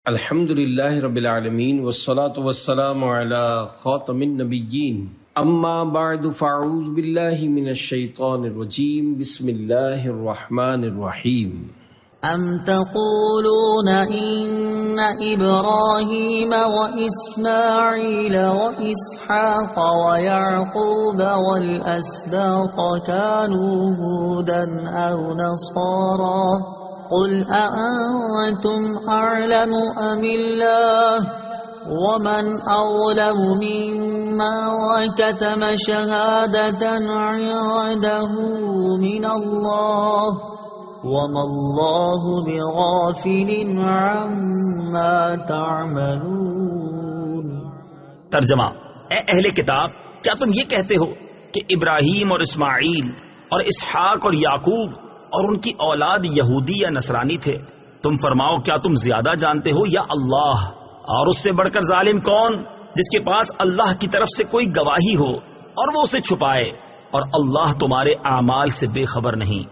الحمد للہ رب العالمین والصلاة والسلام علی خاتم النبیین اما بعد فاعوذ باللہ من الشیطان الرجیم بسم اللہ الرحمن الرحیم ام تقولون ان ابراہیم واسماعیل واسحاق ویعقوب والاسباط كانوا هودا او نصارا قل أأنتم أعلم أم الله ومن أظلم ممن كتم شهادة عنده من الله وما الله بغافل عما تعملون۔ ترجمہ: اے اہل کتاب، کیا تم یہ کہتے ہو کہ ابراہیم اور اسماعیل اور اسحاق اور یعقوب اور ان کی اولاد یہودی یا نصرانی تھے؟ تم فرماؤ، کیا تم زیادہ جانتے ہو یا اللہ؟ اور اس سے بڑھ کر ظالم کون جس کے پاس اللہ کی طرف سے کوئی گواہی ہو اور وہ اسے چھپائے، اور اللہ تمہارے اعمال سے بے خبر نہیں۔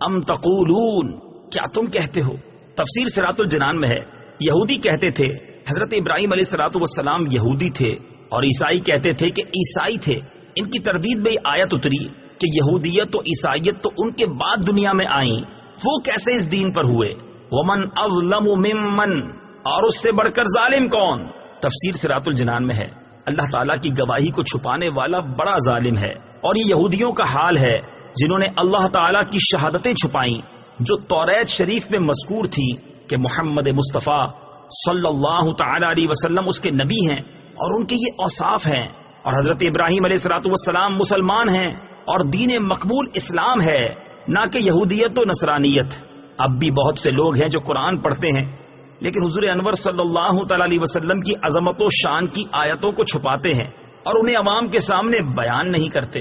ام تقولون، کیا تم کہتے ہو؟ تفسیر صراط الجنان میں ہے، یہودی کہتے تھے حضرت ابراہیم علیہ الصلوۃ والسلام یہودی تھے اور عیسائی کہتے تھے کہ عیسائی تھے۔ ان کی تردید میں یہ آیت اتری کہ یہودیت و عیسائیت تو ان کے بعد دنیا میں آئیں، وہ کیسے اس دین پر ہوئے؟ ومن اظلم ممن، اور اس سے بڑھ کر ظالم کون؟ تفسیر صراط الجنان میں ہے، اللہ تعالیٰ کی گواہی کو چھپانے والا بڑا ظالم ہے، اور یہ یہودیوں کا حال ہے جنہوں نے اللہ تعالیٰ کی شہادتیں چھپائیں جو توریت شریف میں مذکور تھی کہ محمد مصطفیٰ صلی اللہ تعالی علیہ وسلم اس کے نبی ہیں اور ان کے یہ اوصاف ہیں، اور حضرت ابراہیم علیہ الصلوۃ والسلام مسلمان ہیں اور دین مقبول اسلام ہے، نہ کہ یہودیت و نصرانیت۔ اب بھی بہت سے لوگ ہیں جو قرآن پڑھتے ہیں لیکن حضور انور صلی اللہ تعالی علیہ وسلم کی عظمت و شان کی آیتوں کو چھپاتے ہیں اور انہیں عوام کے سامنے بیان نہیں کرتے۔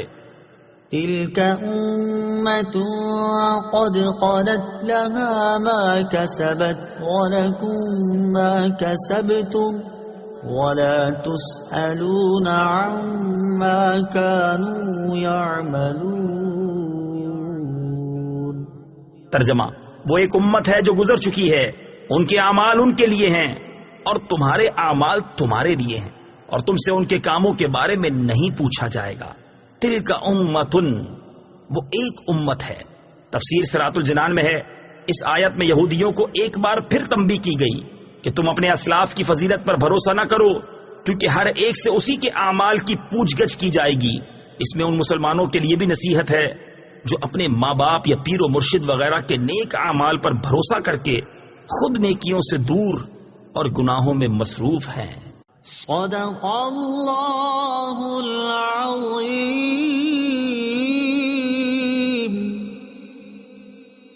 تلك أمة قد خلت لها ما كسبت ولكم ما كسبتم ولا تسألون عما كانوا يعملون۔ ترجمہ: وہ ایک امت ہے جو گزر چکی ہے، ان کے اعمال ان کے لیے ہیں اور تمہارے اعمال تمہارے لیے ہیں، اور تم سے ان کے کاموں کے بارے میں نہیں پوچھا جائے گا۔ تلک امتن، وہ ایک امت ہے۔ تفسیر صراط الجنان میں ہے، اس آیت میں یہودیوں کو ایک بار پھر تنبیہ کی گئی کہ تم اپنے اسلاف کی فضیلت پر بھروسہ نہ کرو، کیونکہ ہر ایک سے اسی کے اعمال کی پوچھ گچھ کی جائے گی۔ اس میں ان مسلمانوں کے لیے بھی نصیحت ہے جو اپنے ماں باپ یا پیر و مرشد وغیرہ کے نیک اعمال پر بھروسہ کر کے خود نیکیوں سے دور اور گناہوں میں مصروف ہیں۔ صدق اللہ